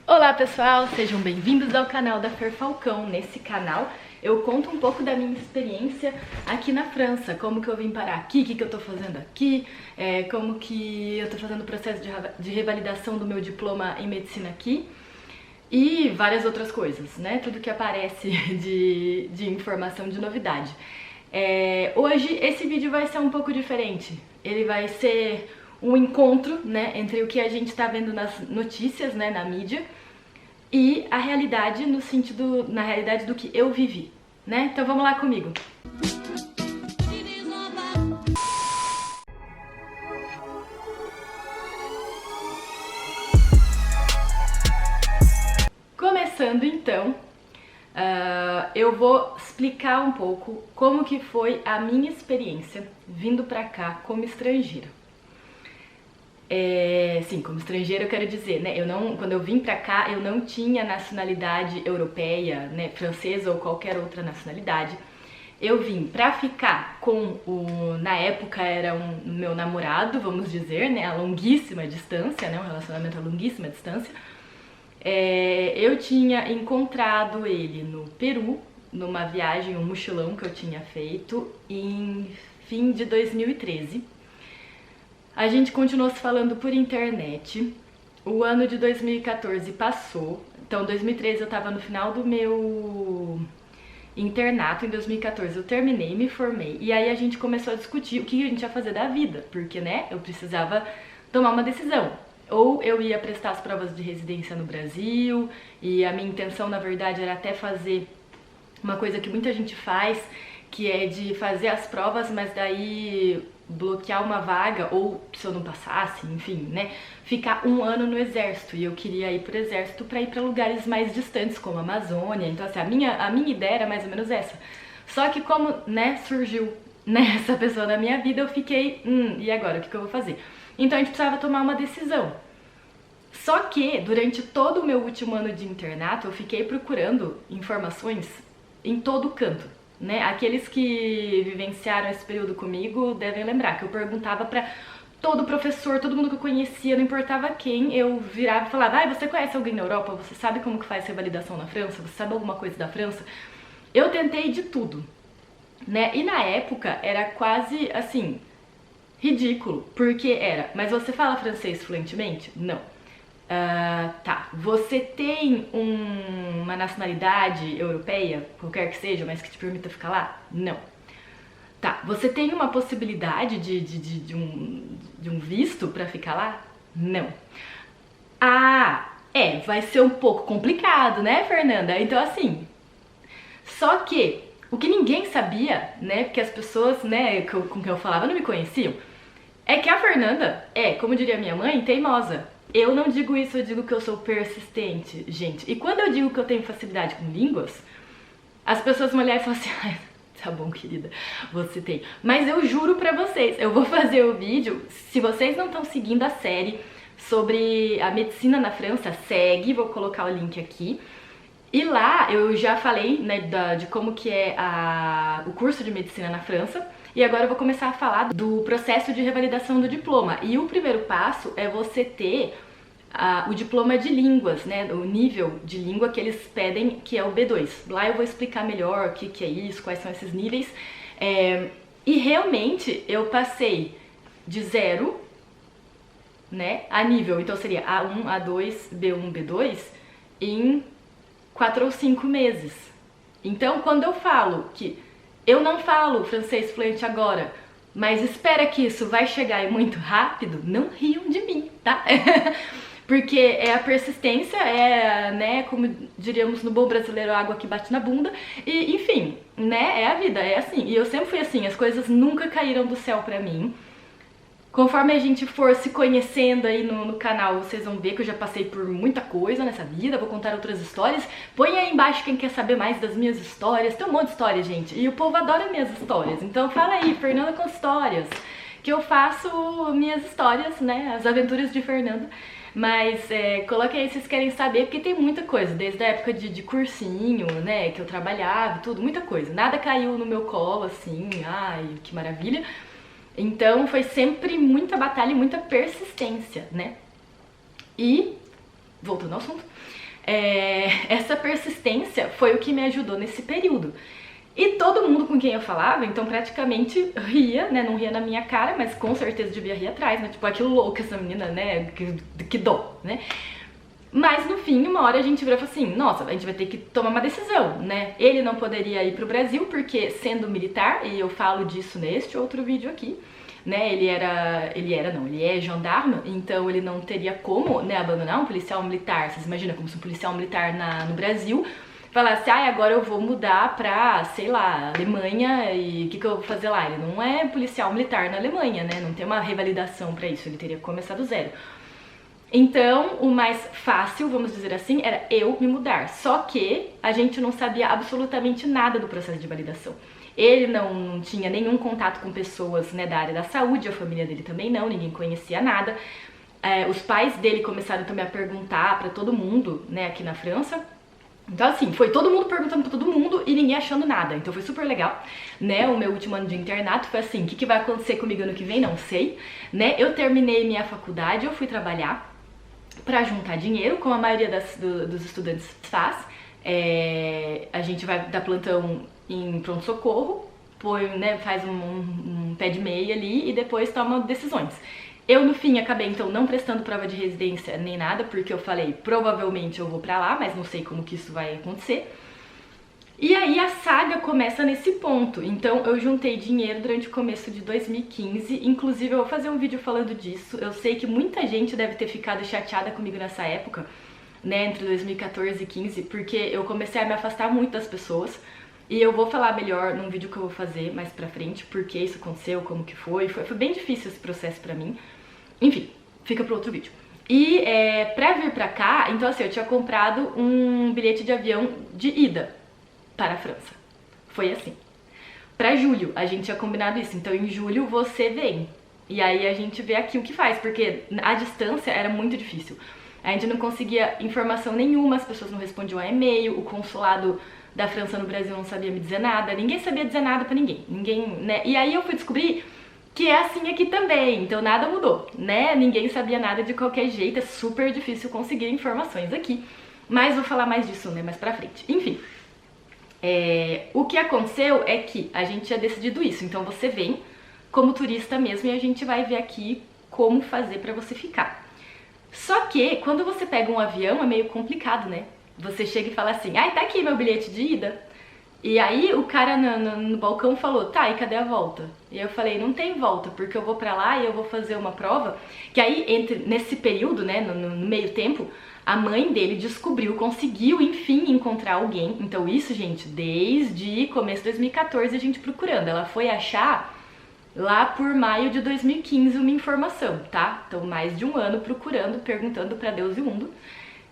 Olá pessoal, sejam bem-vindos ao canal da Fer Falcão. Nesse canal eu conto um pouco da minha experiência aqui na França, como que eu vim parar aqui, o que eu tô fazendo aqui, como que eu tô fazendo o processo de revalidação do meu diploma em medicina aqui e várias outras coisas, né? Tudo que aparece de informação, de novidade. Hoje esse vídeo vai ser um pouco diferente, ele vai ser um encontro, né, entre o que a gente tá vendo nas notícias, né, na mídia, e a realidade na realidade do que eu vivi, né? Então vamos lá comigo. Começando então, eu vou explicar um pouco como que foi a minha experiência vindo pra cá como estrangeira. Sim, como estrangeira eu quero dizer, né, quando eu vim pra cá eu não tinha nacionalidade europeia, né, francesa ou qualquer outra nacionalidade. Eu vim pra ficar com na época era meu namorado, vamos dizer, né, a longuíssima distância, né, um relacionamento a longuíssima distância. Eu tinha encontrado ele no Peru, numa viagem, um mochilão que eu tinha feito em fim de 2013. A gente continuou se falando por internet. O ano de 2014 passou. Então, em 2013 eu tava no final do meu internato. Em 2014 eu terminei, me formei. E aí a gente começou a discutir o que a gente ia fazer da vida. Porque, né, eu precisava tomar uma decisão. Ou eu ia prestar as provas de residência no Brasil. E a minha intenção, na verdade, era até fazer uma coisa que muita gente faz, que é de fazer as provas, mas daí bloquear uma vaga, ou se eu não passasse, enfim, né, ficar um ano no exército. E eu queria ir pro exército para ir para lugares mais distantes, como a Amazônia. Então, assim, a minha ideia era mais ou menos essa. Só que como, né, surgiu, né, essa pessoa na minha vida, eu fiquei, e agora, o que eu vou fazer? Então a gente precisava tomar uma decisão. Só que, durante todo o meu último ano de internato, eu fiquei procurando informações em todo canto, né? Aqueles que vivenciaram esse período comigo devem lembrar que eu perguntava pra todo professor, todo mundo que eu conhecia, não importava quem, eu virava e falava: você conhece alguém na Europa? Você sabe como que faz revalidação na França? Você sabe alguma coisa da França? Eu tentei de tudo, né? E na época era quase assim, ridículo, porque era: mas você fala francês fluentemente? Não. Tá, você tem uma nacionalidade europeia, qualquer que seja, mas que te permita ficar lá? Não. Tá, você tem uma possibilidade de um visto pra ficar lá? Não. Vai ser um pouco complicado, né, Fernanda? Então, assim, só que o que ninguém sabia, né, porque as pessoas, né, com quem eu falava não me conheciam, é que a Fernanda como diria minha mãe, teimosa. Eu não digo isso, eu digo que eu sou persistente, gente. E quando eu digo que eu tenho facilidade com línguas, as pessoas me olham e falam assim: ai, tá bom, querida, você tem. Mas eu juro pra vocês, eu vou fazer o vídeo, se vocês não estão seguindo a série sobre a medicina na França, segue, vou colocar o link aqui. E lá eu já falei, né, de como que é o curso de medicina na França. E agora eu vou começar a falar do processo de revalidação do diploma. E o primeiro passo é você ter o diploma de línguas, né? O nível de língua que eles pedem, que é o B2. Lá eu vou explicar melhor o que é isso, quais são esses níveis. E realmente eu passei de 0, né, a nível, então seria A1, A2, B1, B2, em 4 ou 5 meses. Então, quando eu falo que eu não falo francês fluente agora, mas espera que isso vai chegar muito rápido, não riam de mim, tá? Porque é a persistência, né, como diríamos no bom brasileiro, a água que bate na bunda, e enfim, né, é a vida, é assim. E eu sempre fui assim, as coisas nunca caíram do céu pra mim. Conforme a gente for se conhecendo aí no canal, vocês vão ver que eu já passei por muita coisa nessa vida, vou contar outras histórias. Põe aí embaixo quem quer saber mais das minhas histórias, tem um monte de história, gente, e o povo adora minhas histórias. Então fala aí, Fernanda com histórias, que eu faço minhas histórias, né, as aventuras de Fernanda. Mas coloquem aí se vocês querem saber, porque tem muita coisa, desde a época de cursinho, né, que eu trabalhava, tudo, muita coisa. Nada caiu no meu colo, assim, ai, que maravilha. Então foi sempre muita batalha e muita persistência, né? E voltando ao assunto, essa persistência foi o que me ajudou nesse período. E todo mundo com quem eu falava, então praticamente ria, né, não ria na minha cara, mas com certeza devia rir atrás, né, tipo, aquilo louco essa menina, né, que dó, né. Mas no fim, uma hora a gente virou e falou assim, nossa, a gente vai ter que tomar uma decisão, né? Ele não poderia ir pro Brasil porque sendo militar, e eu falo disso neste outro vídeo aqui, né? Ele é gendarme, então ele não teria como, né, abandonar um policial militar. Vocês imaginam como se um policial militar no Brasil falasse, agora eu vou mudar pra, sei lá, Alemanha e o que eu vou fazer lá? Ele não é policial militar na Alemanha, né? Não tem uma revalidação pra isso, ele teria que começar do zero. Então, o mais fácil, vamos dizer assim, era eu me mudar. Só que a gente não sabia absolutamente nada do processo de validação. Ele não tinha nenhum contato com pessoas, né, da área da saúde, a família dele também não, ninguém conhecia nada. Os pais dele começaram também a perguntar pra todo mundo, né, aqui na França. Então, assim, foi todo mundo perguntando pra todo mundo e ninguém achando nada. Então foi super legal, né? O meu último ano de internato foi assim, o que vai acontecer comigo ano que vem? Não sei, né? Eu terminei minha faculdade, eu fui trabalhar para juntar dinheiro, como a maioria dos estudantes faz. A gente vai dar plantão em pronto-socorro, né, faz um pé de meia ali e depois toma decisões. Eu, no fim, acabei, então, não prestando prova de residência nem nada, porque eu falei, provavelmente eu vou pra lá, mas não sei como que isso vai acontecer. E aí a saga começa nesse ponto, então eu juntei dinheiro durante o começo de 2015, inclusive eu vou fazer um vídeo falando disso. Eu sei que muita gente deve ter ficado chateada comigo nessa época, né, entre 2014 e 2015, porque eu comecei a me afastar muito das pessoas, e eu vou falar melhor num vídeo que eu vou fazer mais pra frente, porque isso aconteceu, como que foi bem difícil esse processo pra mim. Enfim, fica pro outro vídeo. E pra vir pra cá, então assim, eu tinha comprado um bilhete de avião de ida para a França. Foi assim. Pra julho, a gente tinha combinado isso. Então, em julho, você vem. E aí, a gente vê aqui o que faz. Porque a distância era muito difícil. A gente não conseguia informação nenhuma. As pessoas não respondiam a e-mail. O consulado da França no Brasil não sabia me dizer nada. Ninguém sabia dizer nada pra ninguém. Né? E aí, eu fui descobrir que é assim aqui também. Então, nada mudou, né? Ninguém sabia nada de qualquer jeito. É super difícil conseguir informações aqui. Mas vou falar mais disso, né? Mais pra frente. Enfim. O que aconteceu é que a gente tinha decidido isso, então você vem como turista mesmo e a gente vai ver aqui como fazer pra você ficar. Só que quando você pega um avião é meio complicado, né? Você chega e fala assim, tá aqui meu bilhete de ida. E aí o cara no balcão falou, tá, e cadê a volta? E eu falei, não tem volta, porque eu vou pra lá e eu vou fazer uma prova, que aí nesse período, né, no meio tempo, a mãe dele conseguiu, enfim, encontrar alguém. Então isso, gente, desde começo de 2014 a gente procurando. Ela foi achar lá por maio de 2015 uma informação, tá? Então mais de um ano procurando, perguntando pra Deus e o mundo.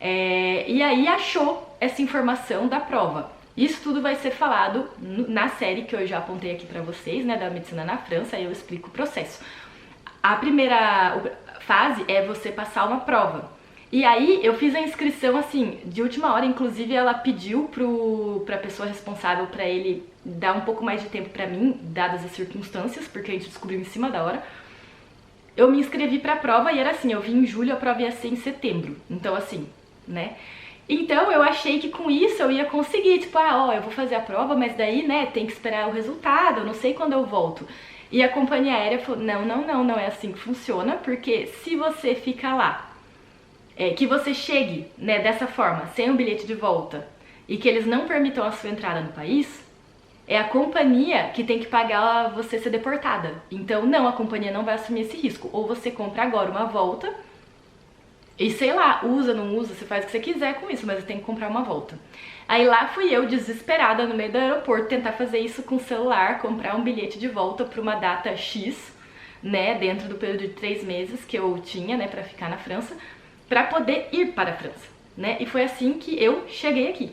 E aí achou essa informação da prova. Isso tudo vai ser falado na série que eu já apontei aqui pra vocês, né, da medicina na França, aí eu explico o processo. A primeira fase é você passar uma prova. E aí eu fiz a inscrição assim, de última hora, inclusive ela pediu pra pessoa responsável pra ele dar um pouco mais de tempo pra mim, dadas as circunstâncias, porque a gente descobriu em cima da hora. Eu me inscrevi pra prova e era assim, eu vim em julho, a prova ia ser em setembro, então assim, né? Então eu achei que com isso eu ia conseguir, tipo, eu vou fazer a prova, mas daí, né, tem que esperar o resultado, eu não sei quando eu volto. E a companhia aérea falou, não é assim que funciona, porque se você fica lá, que você chegue, né, dessa forma, sem o bilhete de volta, e que eles não permitam a sua entrada no país, é a companhia que tem que pagar você ser deportada. Então, não, a companhia não vai assumir esse risco. Ou você compra agora uma volta, e sei lá, usa, não usa, você faz o que você quiser com isso, mas você tem que comprar uma volta. Aí lá fui eu, desesperada, no meio do aeroporto, tentar fazer isso com o celular, comprar um bilhete de volta para uma data X, né, dentro do período de 3 meses que eu tinha, né, pra ficar na França, pra poder ir para a França, né, e foi assim que eu cheguei aqui.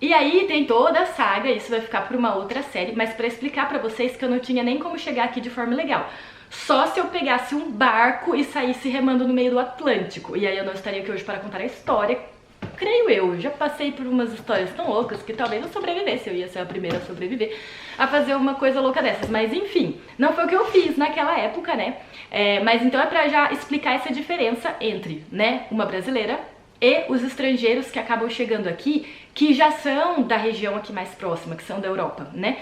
E aí tem toda a saga, isso vai ficar para uma outra série, mas pra explicar pra vocês que eu não tinha nem como chegar aqui de forma legal. Só se eu pegasse um barco e saísse remando no meio do Atlântico. E aí eu não estaria aqui hoje para contar a história, creio eu. Já passei por umas histórias tão loucas que talvez eu sobrevivesse. Eu ia ser a primeira a sobreviver a fazer uma coisa louca dessas. Mas enfim, não foi o que eu fiz naquela época, né? Mas então é pra já explicar essa diferença entre, né, uma brasileira e os estrangeiros que acabam chegando aqui, que já são da região aqui mais próxima, que são da Europa, né?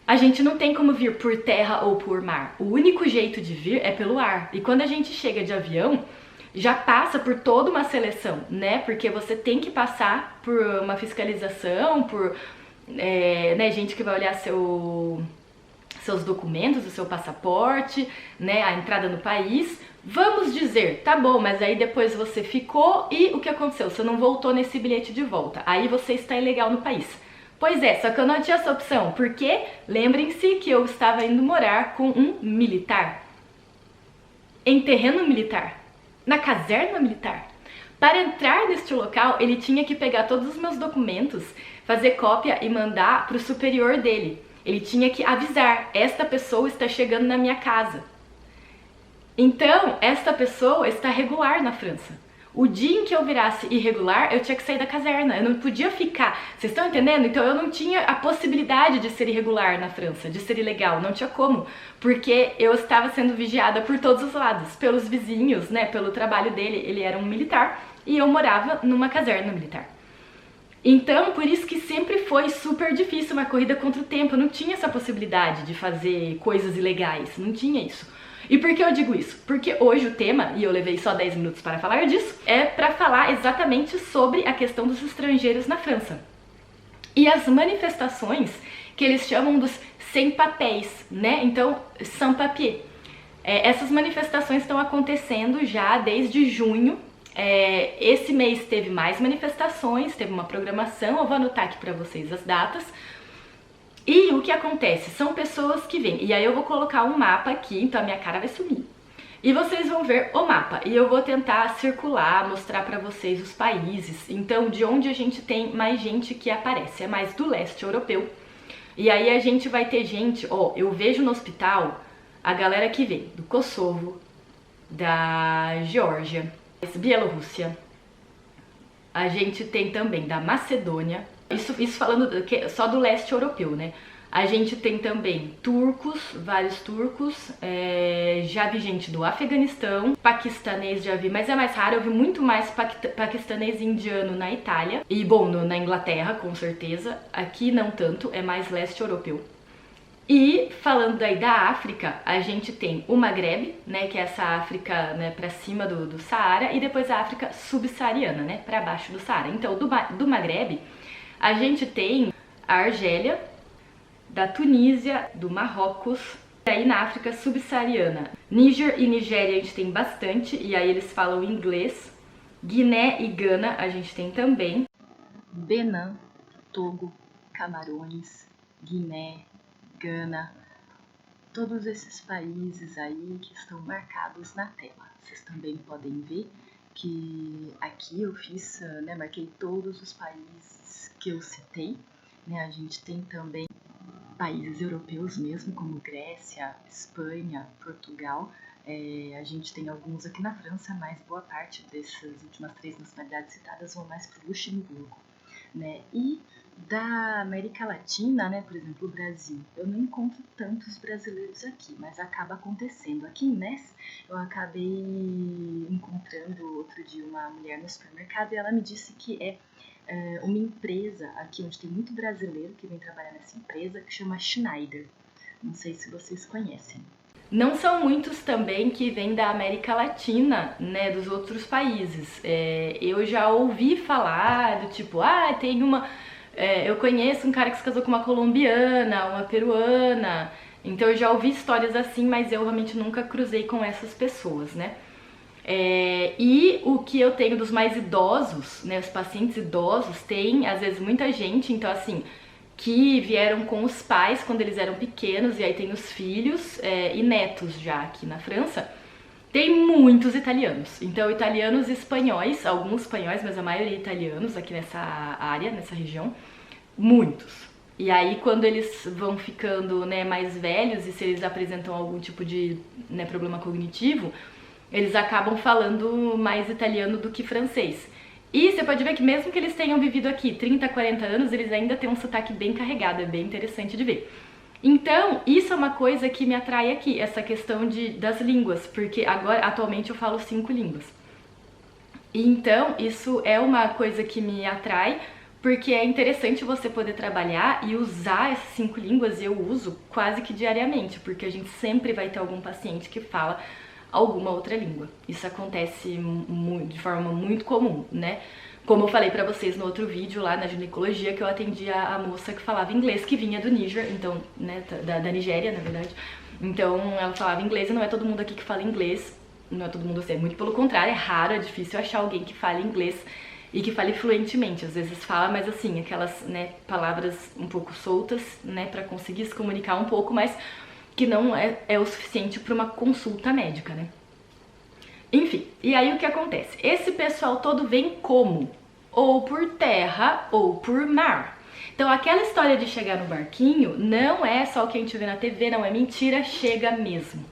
A gente não tem como vir por terra ou por mar. O único jeito de vir é pelo ar. E quando a gente chega de avião, já passa por toda uma seleção, né? Porque você tem que passar por uma fiscalização, por né, gente que vai olhar seus documentos, o seu passaporte, né, a entrada no país. Vamos dizer, tá bom, mas aí depois você ficou e o que aconteceu? Você não voltou nesse bilhete de volta. Aí você está ilegal no país. Pois é, só que eu não tinha essa opção, porque lembrem-se que eu estava indo morar com um militar, em terreno militar, na caserna militar. Para entrar neste local, ele tinha que pegar todos os meus documentos, fazer cópia e mandar para o superior dele. Ele tinha que avisar, esta pessoa está chegando na minha casa. Então, esta pessoa está regular na França. O dia em que eu virasse irregular, eu tinha que sair da caserna, eu não podia ficar. Vocês estão entendendo? Então eu não tinha a possibilidade de ser irregular na França, de ser ilegal, não tinha como. Porque eu estava sendo vigiada por todos os lados, pelos vizinhos, né, pelo trabalho dele, ele era um militar, e eu morava numa caserna militar. Então, por isso que sempre foi super difícil uma corrida contra o tempo, eu não tinha essa possibilidade de fazer coisas ilegais, não tinha isso. E por que eu digo isso? Porque hoje o tema, e eu levei só 10 minutos para falar disso, é para falar exatamente sobre a questão dos estrangeiros na França. E as manifestações que eles chamam dos sem-papéis, né? Então, sans-papier. Essas manifestações estão acontecendo já desde junho. Esse mês teve mais manifestações, teve uma programação, eu vou anotar aqui para vocês as datas. E o que acontece? São pessoas que vêm, e aí eu vou colocar um mapa aqui, então a minha cara vai sumir. E vocês vão ver o mapa, e eu vou tentar circular, mostrar pra vocês os países, então de onde a gente tem mais gente que aparece, é mais do leste europeu. E aí a gente vai ter gente, ó, eu vejo no hospital a galera que vem do Kosovo, da Geórgia, Bielorrússia, a gente tem também da Macedônia. Isso falando só do leste europeu, né? A gente tem também turcos, vários turcos, já vi gente do Afeganistão, paquistanês já vi, mas é mais raro, eu vi muito mais paquistanês e indiano na Itália, e bom, na Inglaterra, com certeza, aqui não tanto, é mais leste europeu. E falando daí da África, a gente tem o Magreb, né, que é essa África, né, pra cima do Saara, e depois a África subsaariana, né, pra baixo do Saara. Então, do Magreb, a gente tem a Argélia, da Tunísia, do Marrocos, e aí na África subsaariana. Níger e Nigéria a gente tem bastante, e aí eles falam inglês. Guiné e Gana a gente tem também. Benin, Togo, Camarões, Guiné, Gana, todos esses países aí que estão marcados na tela. Vocês também podem ver que aqui eu fiz, né, marquei todos os países que eu citei, né, a gente tem também países europeus mesmo, como Grécia, Espanha, Portugal, a gente tem alguns aqui na França, mas boa parte dessas últimas 3 nacionalidades citadas vão mais para o Luxemburgo, né, e da América Latina, né, por exemplo, o Brasil, eu não encontro tantos brasileiros aqui, mas acaba acontecendo. Aqui em Ness, eu acabei encontrando outro dia uma mulher no supermercado e ela me disse que uma empresa aqui onde tem muito brasileiro que vem trabalhar nessa empresa, que chama Schneider. Não sei se vocês conhecem. Não são muitos também que vêm da América Latina, né, dos outros países. Eu já ouvi falar do tipo, tem uma... eu conheço um cara que se casou com uma colombiana, uma peruana, então eu já ouvi histórias assim, mas eu realmente nunca cruzei com essas pessoas, né? E o que eu tenho dos mais idosos, né, os pacientes idosos, tem às vezes muita gente, então assim, que vieram com os pais quando eles eram pequenos, e aí tem os filhos e netos já aqui na França. Tem muitos italianos, então italianos e espanhóis, alguns espanhóis, mas a maioria italianos aqui nessa área, nessa região, muitos. E aí quando eles vão ficando, né, mais velhos e se eles apresentam algum tipo de, né, problema cognitivo, eles acabam falando mais italiano do que francês. E você pode ver que mesmo que eles tenham vivido aqui 30, 40 anos, eles ainda têm um sotaque bem carregado, é bem interessante de ver. Então, isso é uma coisa que me atrai aqui, essa questão das línguas, porque agora, atualmente, eu falo 5 línguas. E então, isso é uma coisa que me atrai, porque é interessante você poder trabalhar e usar essas 5 línguas, e eu uso quase que diariamente, porque a gente sempre vai ter algum paciente que fala alguma outra língua. Isso acontece de forma muito comum, né? Como eu falei pra vocês no outro vídeo lá na ginecologia, que eu atendi a moça que falava inglês, que vinha do Níger, então, né, da Nigéria, na verdade. Então, ela falava inglês e não é todo mundo aqui que fala inglês, não é todo mundo assim, é muito pelo contrário, é raro, é difícil achar alguém que fale inglês e que fale fluentemente. Às vezes fala, mas assim, aquelas, né, palavras um pouco soltas, né, pra conseguir se comunicar um pouco, mas que não é o suficiente para uma consulta médica, né? Enfim, e aí o que acontece? Esse pessoal todo vem como? Ou por terra ou por mar. Então aquela história de chegar no barquinho não é só o que a gente vê na TV, não é mentira, chega mesmo.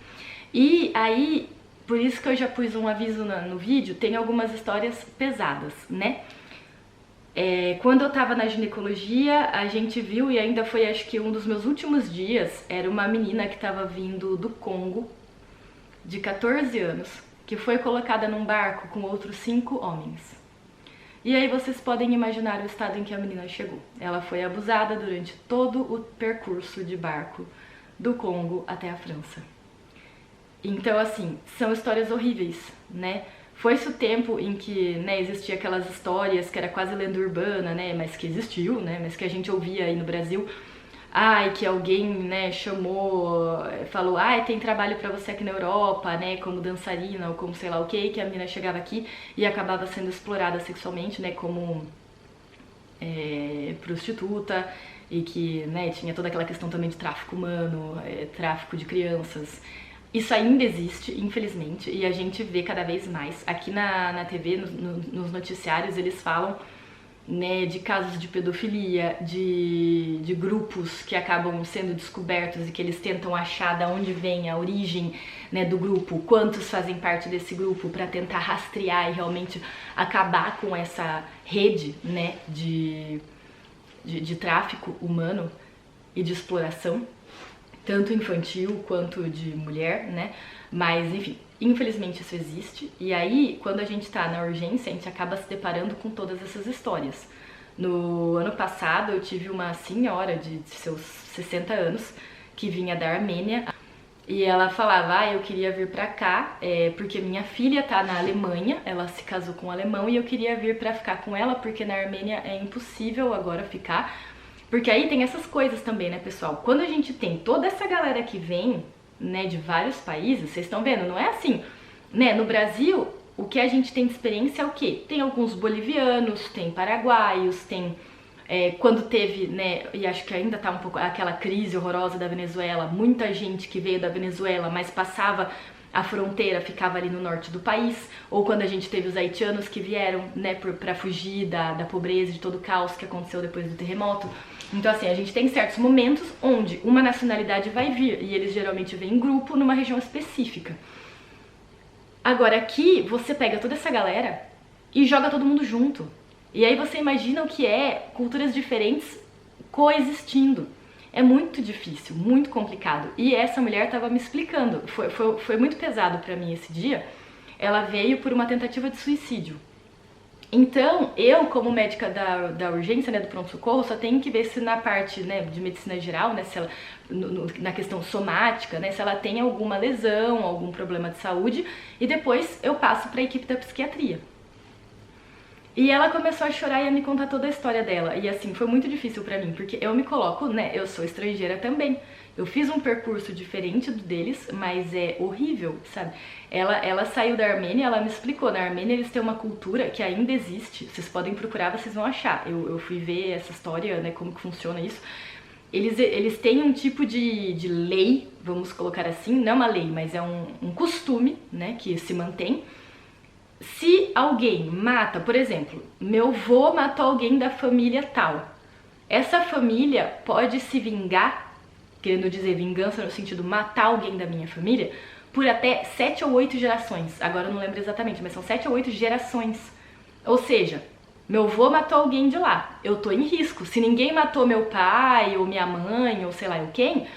E aí, por isso que eu já pus um aviso no vídeo, tem algumas histórias pesadas, né? Quando eu tava na ginecologia, a gente viu, e ainda foi acho que um dos meus últimos dias, era uma menina que tava vindo do Congo, de 14 anos, que foi colocada num barco com outros 5 homens. E aí vocês podem imaginar o estado em que a menina chegou. Ela foi abusada durante todo o percurso de barco do Congo até a França. Então, assim, são histórias horríveis, né? Foi-se o tempo em que, né, existia aquelas histórias que era quase lenda urbana, né, mas que existiu, né, mas que a gente ouvia aí no Brasil. Ai, que alguém, né, chamou, falou, ai, tem trabalho pra você aqui na Europa, né, como dançarina ou como sei lá o que a menina chegava aqui e acabava sendo explorada sexualmente, né, como prostituta, e que, né, tinha toda aquela questão também de tráfico humano, tráfico de crianças. Isso ainda existe, infelizmente, e a gente vê cada vez mais. Aqui na TV, nos noticiários, eles falam, né, de casos de pedofilia, de grupos que acabam sendo descobertos e que eles tentam achar de onde vem a origem, né, do grupo, quantos fazem parte desse grupo, para tentar rastrear e realmente acabar com essa rede, né, de tráfico humano e de exploração, tanto infantil quanto de mulher, né? Mas, enfim, infelizmente isso existe. E aí, quando a gente tá na urgência, a gente acaba se deparando com todas essas histórias. No ano passado, eu tive uma senhora de seus 60 anos que vinha da Armênia e ela falava, eu queria vir pra cá porque minha filha tá na Alemanha, ela se casou com um alemão e eu queria vir pra ficar com ela porque na Armênia é impossível agora ficar. Porque aí tem essas coisas também, né, pessoal? Quando a gente tem toda essa galera que vem, né, de vários países, vocês estão vendo, não é assim, né? No Brasil, o que a gente tem de experiência é o quê? Tem alguns bolivianos, tem paraguaios, tem... quando teve, né, e acho que ainda tá um pouco aquela crise horrorosa da Venezuela, muita gente que veio da Venezuela, mas passava a fronteira, ficava ali no norte do país, ou quando a gente teve os haitianos que vieram, né, pra fugir da pobreza, de todo o caos que aconteceu depois do terremoto. Então, assim, a gente tem certos momentos onde uma nacionalidade vai vir, e eles geralmente vêm em grupo numa região específica. Agora, aqui, você pega toda essa galera e joga todo mundo junto. E aí você imagina o que é culturas diferentes coexistindo. É muito difícil, muito complicado. E essa mulher estava me explicando, foi muito pesado pra mim esse dia. Ela veio por uma tentativa de suicídio. Então, eu, como médica da urgência, né, do pronto-socorro, só tenho que ver se na parte, né, de medicina geral, né, se ela, na questão somática, né, se ela tem alguma lesão, algum problema de saúde, e depois eu passo para a equipe da psiquiatria. E ela começou a chorar e a me contar toda a história dela. E assim, foi muito difícil pra mim, porque eu me coloco, né, eu sou estrangeira também. Eu fiz um percurso diferente do deles, mas é horrível, sabe? Ela saiu da Armênia, ela me explicou, na Armênia eles têm uma cultura que ainda existe. Vocês podem procurar, vocês vão achar. Eu fui ver essa história, né, como que funciona isso. Eles têm um tipo de lei, vamos colocar assim, não é uma lei, mas é um costume, né, que se mantém. Se alguém mata, por exemplo, meu avô matou alguém da família tal, essa família pode se vingar, querendo dizer vingança no sentido matar alguém da minha família, por até 7 ou 8 gerações. Agora eu não lembro exatamente, mas são 7 ou 8 gerações. Ou seja, meu avô matou alguém de lá, eu tô em risco. Se ninguém matou meu pai, ou minha mãe, ou sei lá eu quem,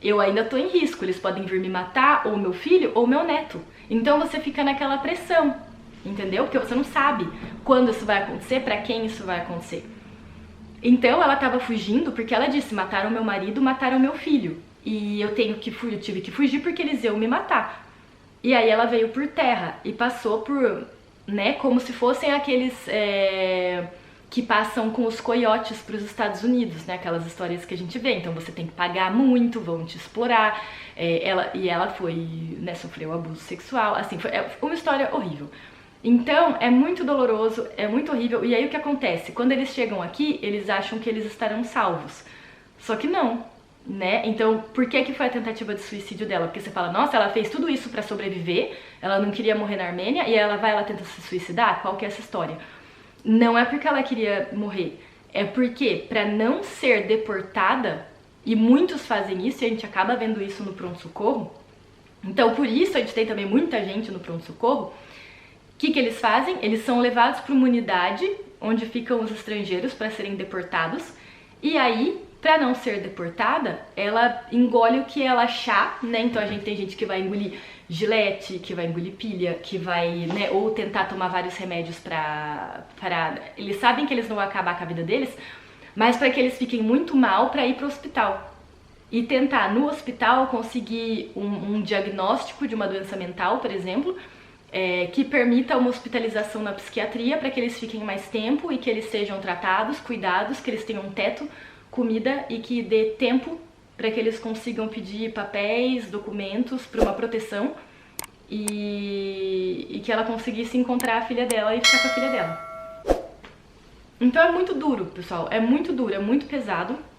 eu ainda tô em risco. Eles podem vir me matar, ou meu filho, ou meu neto. Então você fica naquela pressão. entendeu? Porque você não sabe quando isso vai acontecer, pra quem isso vai acontecer. Então ela tava fugindo porque ela disse, mataram meu marido, mataram meu filho. E eu tive que fugir porque eles iam me matar. E aí ela veio por terra e passou por, né, como se fossem aqueles que passam com os coiotes para os Estados Unidos, né, aquelas histórias que a gente vê. Então você tem que pagar muito, vão te explorar. Ela foi, né, sofreu abuso sexual, assim, foi uma história horrível. Então é muito doloroso, é muito horrível. E aí o que acontece? Quando eles chegam aqui, eles acham que eles estarão salvos. Só que não, né? Então, por que que foi a tentativa de suicídio dela? Porque você fala, nossa, ela fez tudo isso pra sobreviver, ela não queria morrer na Armênia e ela tenta se suicidar? Qual que é essa história? Não é porque ela queria morrer, é porque pra não ser deportada, e muitos fazem isso e a gente acaba vendo isso no pronto-socorro. Então, por isso a gente tem também muita gente no pronto-socorro. O que eles fazem? Eles são levados para uma unidade onde ficam os estrangeiros para serem deportados. E aí, para não ser deportada, ela engole o que ela achar, né? Então a gente tem gente que vai engolir gilete, que vai engolir pilha, que vai, né, ou tentar tomar vários remédios para eles sabem que eles não vão acabar com a vida deles, mas para que eles fiquem muito mal para ir para o hospital. E tentar no hospital conseguir um diagnóstico de uma doença mental, por exemplo, que permita uma hospitalização na psiquiatria para que eles fiquem mais tempo e que eles sejam tratados, cuidados, que eles tenham um teto, comida e que dê tempo para que eles consigam pedir papéis, documentos para uma proteção e que ela conseguisse encontrar a filha dela e ficar com a filha dela. Então é muito duro, pessoal, é muito duro, é muito pesado.